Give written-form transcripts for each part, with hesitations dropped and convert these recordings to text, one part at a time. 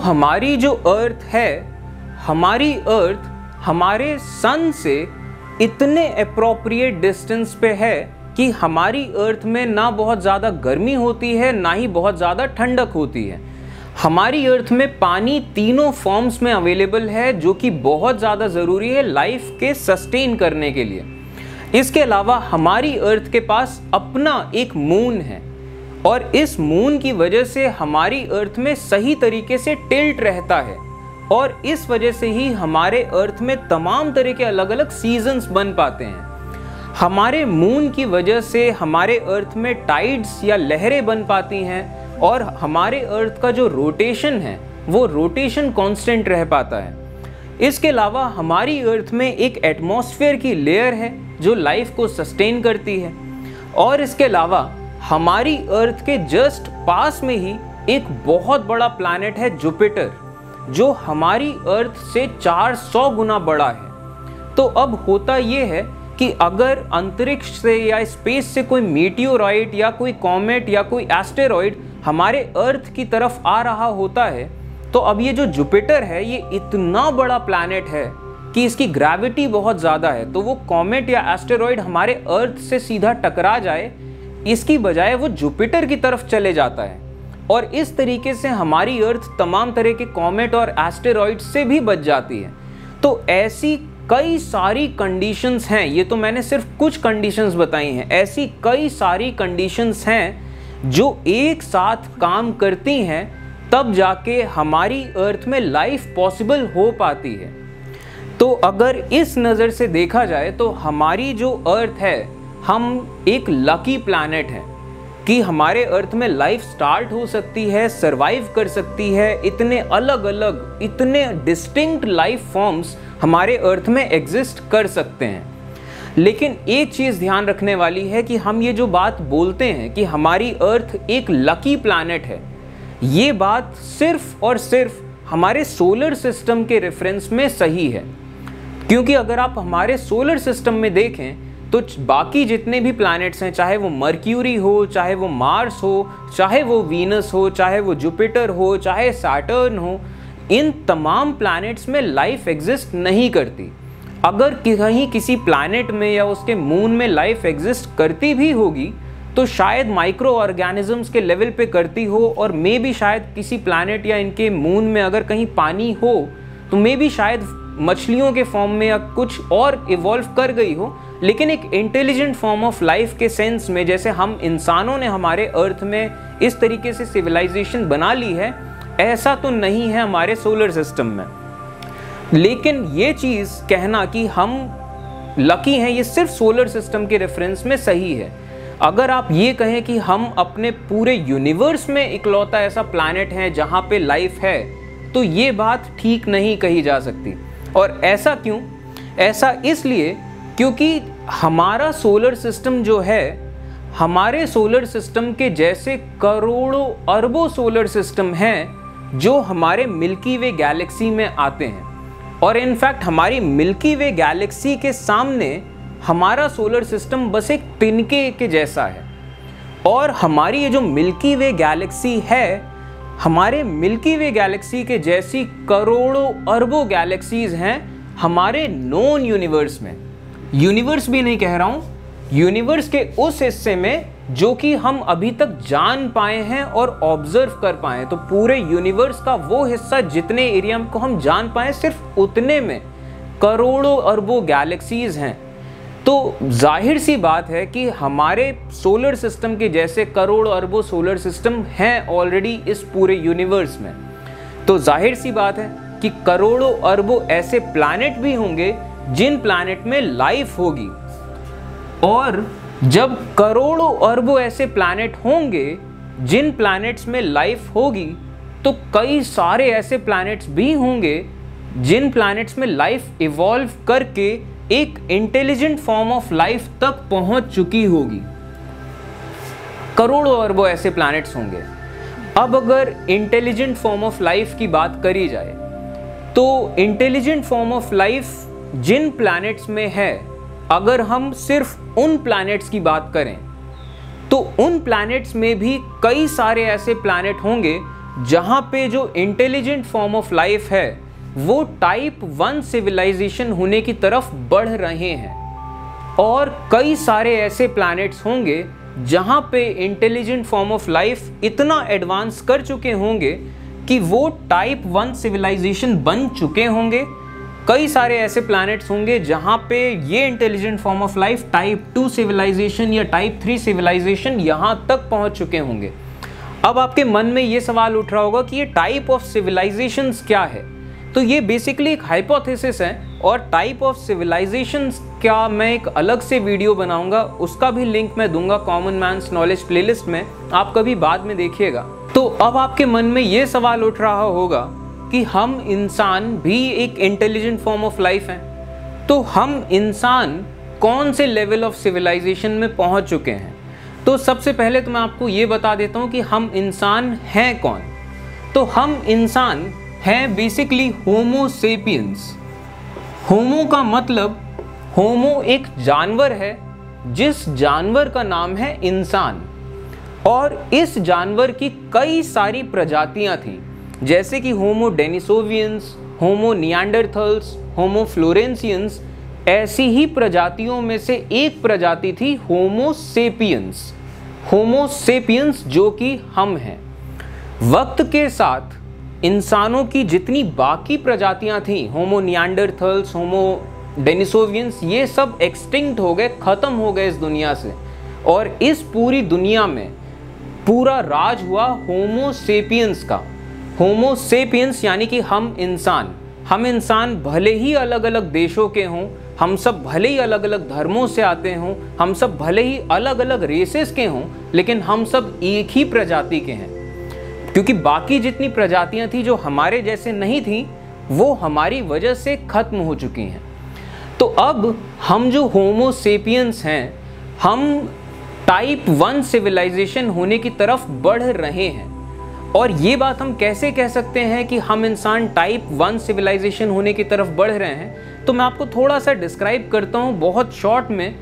हमारी जो अर्थ है, हमारी अर्थ हमारे सन से इतने अप्रोप्रिएट डिस्टेंस पे है कि हमारी अर्थ में ना बहुत ज़्यादा गर्मी होती है ना ही बहुत ज़्यादा ठंडक होती है। हमारी अर्थ में पानी तीनों फॉर्म्स में अवेलेबल है, जो कि बहुत ज़्यादा ज़रूरी है लाइफ के सस्टेन करने के लिए। इसके अलावा हमारी अर्थ के पास अपना एक मून है और इस मून की वजह से हमारी अर्थ में सही तरीके से टिल्ट रहता है और इस वजह से ही हमारे अर्थ में तमाम तरह के अलग अलग सीजन्स बन पाते हैं। हमारे मून की वजह से हमारे अर्थ में टाइड्स या लहरें बन पाती हैं और हमारे अर्थ का जो रोटेशन है वो रोटेशन कांस्टेंट रह पाता है। इसके अलावा हमारी अर्थ में एक एटमॉस्फेयर की लेयर है जो लाइफ को सस्टेन करती है और इसके अलावा हमारी अर्थ के जस्ट पास में ही एक बहुत बड़ा प्लैनेट है जुपिटर, जो हमारी अर्थ से 400 गुना बड़ा है। तो अब होता ये है कि अगर अंतरिक्ष से या स्पेस से कोई मीटियोराइड या कोई कॉमेट या कोई एस्टेरॉइड हमारे अर्थ की तरफ आ रहा होता है, तो अब ये जो जुपिटर है ये इतना बड़ा प्लैनेट है कि इसकी ग्रेविटी बहुत ज़्यादा है, तो वो कॉमेट या एस्टेरॉइड हमारे अर्थ से सीधा टकरा जाए इसकी बजाय वो जुपिटर की तरफ चले जाता है और इस तरीके से हमारी अर्थ तमाम तरह के कॉमेट और एस्टेरॉइड से भी बच जाती है। तो ऐसी कई सारी कंडीशंस हैं, ये तो मैंने सिर्फ कुछ कंडीशंस बताई हैं, ऐसी कई सारी कंडीशंस हैं जो एक साथ काम करती हैं तब जाके हमारी अर्थ में लाइफ पॉसिबल हो पाती है। तो अगर इस नज़र से देखा जाए तो हमारी जो अर्थ है, हम एक लकी प्लैनेट हैं कि हमारे अर्थ में लाइफ स्टार्ट हो सकती है, सरवाइव कर सकती है। इतने अलग अलग, इतने डिस्टिंक्ट लाइफ फॉर्म्स हमारे अर्थ में एग्जिस्ट कर सकते हैं। लेकिन एक चीज़ ध्यान रखने वाली है कि हम ये जो बात बोलते हैं कि हमारी अर्थ एक लकी प्लैनेट है, ये बात सिर्फ और सिर्फ हमारे सोलर सिस्टम के रेफरेंस में सही है। क्योंकि अगर आप हमारे सोलर सिस्टम में देखें तो बाकी जितने भी प्लैनेट्स हैं, चाहे वो मर्क्यूरी हो, चाहे वो मार्स हो, चाहे वो वीनस हो, चाहे वो जुपिटर हो, चाहे सैटर्न हो, इन तमाम प्लैनेट्स में लाइफ एग्जिस्ट नहीं करती। अगर कहीं किसी प्लैनेट में या उसके मून में लाइफ एग्जिस्ट करती भी होगी तो शायद माइक्रो ऑर्गेनिजम्स के लेवल पे करती हो और मे भी शायद किसी प्लैनेट या इनके मून में अगर कहीं पानी हो तो मे भी शायद मछलियों के फॉर्म में या कुछ और इवॉल्व कर गई हो। लेकिन एक इंटेलिजेंट फॉर्म ऑफ लाइफ के सेंस में, जैसे हम इंसानों ने हमारे अर्थ में इस तरीके से सिविलाइजेशन बना ली है, ऐसा तो नहीं है हमारे सोलर सिस्टम में। लेकिन ये चीज़ कहना कि हम लकी हैं, ये सिर्फ सोलर सिस्टम के रेफरेंस में सही है। अगर आप ये कहें कि हम अपने पूरे यूनिवर्स में इकलौता ऐसा प्लैनेट है जहाँ पे लाइफ है, तो ये बात ठीक नहीं कही जा सकती। और ऐसा क्यों? ऐसा इसलिए क्योंकि हमारा सोलर सिस्टम जो है, हमारे सोलर सिस्टम के जैसे करोड़ों अरबों सोलर सिस्टम हैं जो हमारे मिल्की वे गैलेक्सी में आते हैं। और इनफैक्ट हमारी मिल्की वे गैलेक्सी के सामने हमारा सोलर सिस्टम बस एक तिनके के जैसा है। और हमारी ये जो मिल्की वे गैलेक्सी है, हमारे मिल्की वे गैलेक्सी के जैसी करोड़ों अरबों गैलेक्सीज हैं हमारे नोन यूनिवर्स में। यूनिवर्स भी नहीं कह रहा हूँ, यूनिवर्स के उस हिस्से में जो कि हम अभी तक जान पाए हैं और ऑब्जर्व कर पाए। तो पूरे यूनिवर्स का वो हिस्सा जितने एरिया को हम जान पाए, सिर्फ उतने में करोड़ों अरबों गैलेक्सीज हैं। तो जाहिर सी बात है कि हमारे सोलर सिस्टम के जैसे करोड़ों अरबों सोलर सिस्टम हैं ऑलरेडी इस पूरे यूनिवर्स में। तो जाहिर सी बात है कि करोड़ों अरबों ऐसे प्लैनेट भी होंगे जिन प्लैनेट में लाइफ होगी। और जब करोड़ों अरबों ऐसे प्लैनेट होंगे जिन प्लैनेट्स में लाइफ होगी, तो कई सारे ऐसे प्लैनेट्स भी होंगे जिन प्लैनेट्स में लाइफ इवॉल्व करके एक इंटेलिजेंट फॉर्म ऑफ लाइफ तक पहुंच चुकी होगी। करोड़ों अरबों ऐसे प्लैनेट्स होंगे। अब अगर इंटेलिजेंट फॉर्म ऑफ लाइफ की बात करी जाए तो इंटेलिजेंट फॉर्म ऑफ लाइफ जिन प्लैनेट्स में है, अगर हम सिर्फ उन प्लैनेट्स की बात करें तो उन प्लैनेट्स में भी कई सारे ऐसे प्लैनेट होंगे जहाँ पे जो इंटेलिजेंट फॉर्म ऑफ लाइफ है वो टाइप 1 सिविलाइजेशन होने की तरफ बढ़ रहे हैं, और कई सारे ऐसे प्लैनेट्स होंगे जहाँ पे इंटेलिजेंट फॉर्म ऑफ लाइफ इतना एडवांस कर चुके होंगे कि वो टाइप 1 सिविलाइजेशन बन चुके होंगे। कई सारे ऐसे प्लैनेट्स होंगे जहाँ पे ये intelligent form of life type 2 civilisation या टाइप 3 सिविलाइजेशन यहाँ तक पहुँच चुके होंगे। अब आपके मन में ये सवाल उठ रहा होगा कि ये टाइप ऑफ सिविलाइजेशंस क्या है। तो ये बेसिकली एक हाइपोथेसिस है, और टाइप ऑफ सिविलाइजेशंस क्या मैं एक अलग से वीडियो बनाऊंगा, उसका भी लिंक मैं दूंगा कॉमन मैन्स नॉलेज प्लेलिस्ट में, आप कभी बाद में देखिएगा। तो अब आपके मन में ये सवाल उठ रहा होगा कि हम इंसान भी एक इंटेलिजेंट फॉर्म ऑफ लाइफ हैं, तो हम इंसान कौन से लेवल ऑफ सिविलाइजेशन में पहुंच चुके हैं। तो सबसे पहले तो मैं आपको ये बता देता हूं कि हम इंसान हैं कौन। तो हम इंसान हैं बेसिकली होमो सेपियंस। होमो का मतलब, होमो एक जानवर है जिस जानवर का नाम है इंसान, और इस जानवर की कई सारी प्रजातियां थी, जैसे कि होमो डेनिसोवियंस, होमो निएंडरथल्स, होमो फ्लोरेंसियंस। ऐसी ही प्रजातियों में से एक प्रजाति थी होमो सेपियंस। होमो सेपियंस जो कि हम हैं। वक्त के साथ इंसानों की जितनी बाकी प्रजातियां थी, होमो निएंडरथल्स, होमो डेनिसोवियंस, ये सब एक्सटिंक्ट हो गए, खत्म हो गए इस दुनिया से, और इस पूरी दुनिया में पूरा राज हुआ होमो सेपियंस का। होमो सेपियंस यानी कि हम इंसान भले ही अलग अलग देशों के हों, हम सब भले ही अलग अलग धर्मों से आते हों, हम सब भले ही अलग अलग रेसेस के हों, लेकिन हम सब एक ही प्रजाति के हैं, क्योंकि बाकी जितनी प्रजातियां थी जो हमारे जैसे नहीं थी वो हमारी वजह से खत्म हो चुकी हैं। तो अब हम जो होमो सेपियंस हैं, हम टाइप 1 सिविलाइजेशन होने की तरफ बढ़ रहे हैं। और ये बात हम कैसे कह सकते हैं कि हम इंसान टाइप 1 सिविलाइजेशन होने की तरफ बढ़ रहे हैं, तो मैं आपको थोड़ा सा डिस्क्राइब करता हूँ बहुत शॉर्ट में,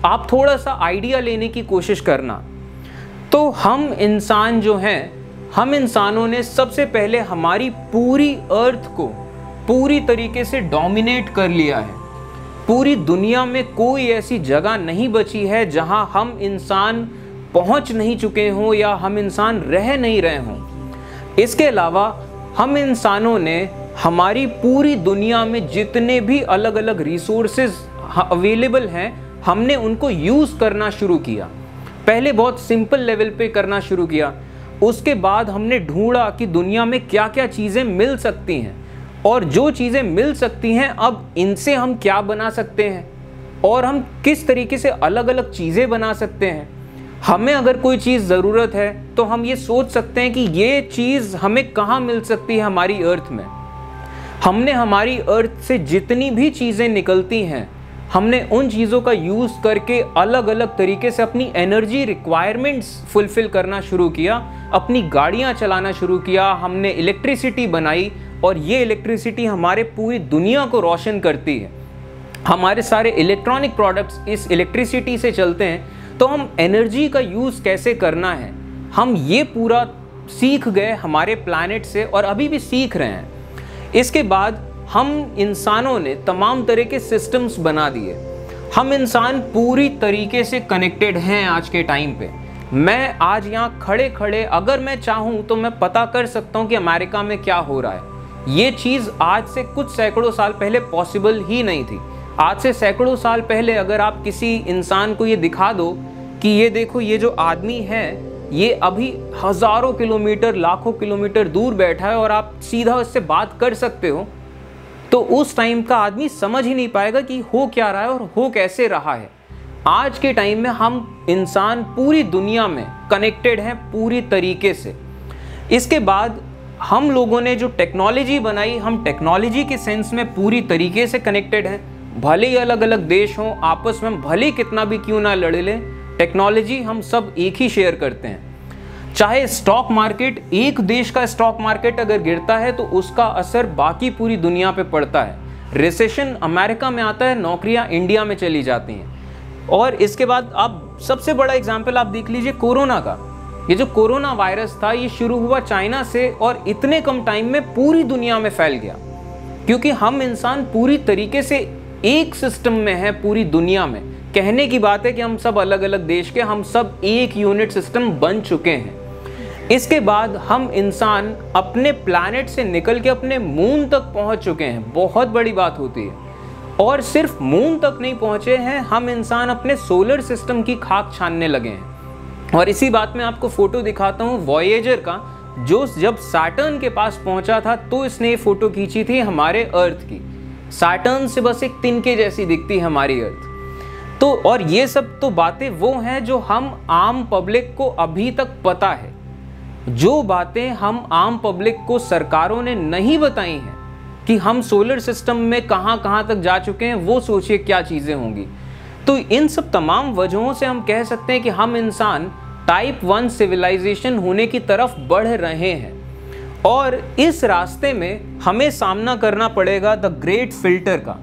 आप थोड़ा सा आइडिया लेने की कोशिश करना। तो हम इंसान जो हैं, हम इंसानों ने सबसे पहले हमारी पूरी अर्थ को पूरी तरीके से डोमिनेट कर लिया है। पूरी दुनिया में कोई ऐसी जगह नहीं बची है जहां हम इंसान पहुंच नहीं चुके हों या हम इंसान रह नहीं रहे हों। इसके अलावा हम इंसानों ने हमारी पूरी दुनिया में जितने भी अलग अलग रिसोर्सेज अवेलेबल हैं, हमने उनको यूज़ करना शुरू किया। पहले बहुत सिंपल लेवल पे करना शुरू किया, उसके बाद हमने ढूंढा कि दुनिया में क्या क्या चीज़ें मिल सकती हैं, और जो चीज़ें मिल सकती हैं अब इनसे हम क्या बना सकते हैं, और हम किस तरीके से अलग अलग चीज़ें बना सकते हैं। हमें अगर कोई चीज़ ज़रूरत है तो हम ये सोच सकते हैं कि ये चीज़ हमें कहाँ मिल सकती है हमारी अर्थ में। हमने हमारी अर्थ से जितनी भी चीज़ें निकलती हैं, हमने उन चीज़ों का यूज़ करके अलग अलग तरीके से अपनी एनर्जी रिक्वायरमेंट्स फुलफ़िल करना शुरू किया, अपनी गाड़ियाँ चलाना शुरू किया, हमने इलेक्ट्रिसिटी बनाई, और ये इलेक्ट्रिसिटी हमारे पूरी दुनिया को रोशन करती है। हमारे सारे इलेक्ट्रॉनिक प्रोडक्ट्स इस इलेक्ट्रिसिटी से चलते हैं। तो हम एनर्जी का यूज़ कैसे करना है, हम ये पूरा सीख गए हमारे प्लैनेट से, और अभी भी सीख रहे हैं। इसके बाद हम इंसानों ने तमाम तरह के सिस्टम्स बना दिए। हम इंसान पूरी तरीके से कनेक्टेड हैं आज के टाइम पे। मैं आज यहाँ खड़े खड़े अगर मैं चाहूँ तो मैं पता कर सकता हूँ कि अमेरिका में क्या हो रहा है। ये चीज़ आज से कुछ सैकड़ों साल पहले पॉसिबल ही नहीं थी। आज से सैकड़ों साल पहले अगर आप किसी इंसान को ये दिखा दो कि ये देखो, ये जो आदमी है ये अभी हज़ारों किलोमीटर, लाखों किलोमीटर दूर बैठा है और आप सीधा उससे बात कर सकते हो, तो उस टाइम का आदमी समझ ही नहीं पाएगा कि हो क्या रहा है और हो कैसे रहा है। आज के टाइम में हम इंसान पूरी दुनिया में कनेक्टेड हैं पूरी तरीके से। इसके बाद हम लोगों ने जो टेक्नोलॉजी बनाई, हम टेक्नोलॉजी के सेंस में पूरी तरीके से कनेक्टेड हैं। भले ही अलग अलग देश हों, आपस में भले ही कितना भी क्यों ना लड़ लें, टेक्नोलॉजी हम सब एक ही शेयर करते हैं। चाहे स्टॉक मार्केट, एक देश का स्टॉक मार्केट अगर गिरता है तो उसका असर बाकी पूरी दुनिया पे पड़ता है। रिसेशन अमेरिका में आता है, नौकरियां इंडिया में चली जाती हैं। और इसके बाद आप सबसे बड़ा एग्जाम्पल आप देख लीजिए कोरोना का। ये जो कोरोना वायरस था ये शुरू हुआ चाइना से और इतने कम टाइम में पूरी दुनिया में फैल गया, क्योंकि हम इंसान पूरी तरीके से एक सिस्टम में है पूरी दुनिया में। कहने की बात है कि हम सब अलग अलग देश के, हम सब एक यूनिट सिस्टम बन चुके हैं। इसके बाद हम इंसान अपने प्लैनेट से निकल के अपने मून तक पहुंच चुके हैं, बहुत बड़ी बात होती है। और सिर्फ मून तक नहीं पहुंचे हैं, हम इंसान अपने सोलर सिस्टम की खाक छानने लगे हैं। और इसी बात में आपको फोटो दिखाता हूं वॉयेजर का, जो जब सैटर्न के पास पहुंचा था तो इसने ये फोटो खींची थी हमारे अर्थ की। सैटर्न से बस एक तिनके जैसी दिखती है हमारी अर्थ। तो और ये सब तो बातें वो हैं जो हम आम पब्लिक को अभी तक पता है। जो बातें हम आम पब्लिक को सरकारों ने नहीं बताई हैं कि हम सोलर सिस्टम में कहां कहां तक जा चुके हैं, वो सोचिए क्या चीजें होंगी। तो इन सब तमाम वजहों से हम कह सकते हैं कि हम इंसान टाइप 1 सिविलाइजेशन होने की तरफ बढ़ रहे हैं। और इस रास्ते में हमें सामना करना पड़ेगा द ग्रेट फिल्टर का।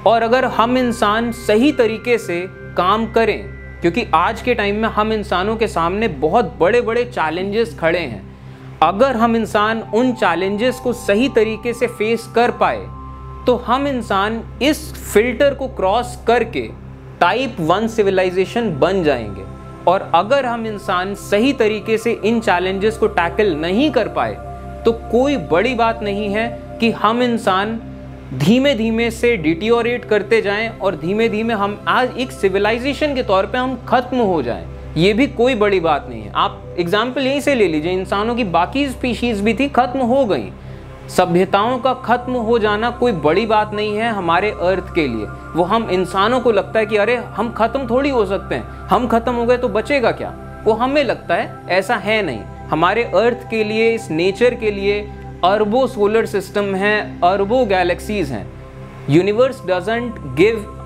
और अगर हम इंसान सही तरीके से काम करें, क्योंकि आज के टाइम में हम इंसानों के सामने बहुत बड़े बड़े चैलेंजेस खड़े हैं, अगर हम इंसान उन चैलेंजेस को सही तरीके से फेस कर पाए तो हम इंसान इस फिल्टर को क्रॉस करके टाइप 1 सिविलाइजेशन बन जाएंगे। और अगर हम इंसान सही तरीके से इन चैलेंजेस को टैकल नहीं कर पाए तो कोई बड़ी बात नहीं है कि हम इंसान धीमे धीमे से डिटियोरेट करते जाएं और धीमे धीमे हम आज एक सिविलाइजेशन के तौर पे हम खत्म हो जाएं। ये भी कोई बड़ी बात नहीं है। आप एग्जाम्पल यहीं से ले लीजिए, इंसानों की बाकी स्पीशीज भी थी, खत्म हो गई। सभ्यताओं का खत्म हो जाना कोई बड़ी बात नहीं है हमारे अर्थ के लिए। वो हम इंसानों को लगता है कि अरे हम खत्म थोड़ी हो सकते हैं, हम खत्म हो गए तो बचेगा क्या, वो हमें लगता है, ऐसा है नहीं। हमारे अर्थ के लिए, इस नेचर के लिए अरबों सोलर सिस्टम हैं, अरबों गैलेक्सीज हैं। Universe doesn't give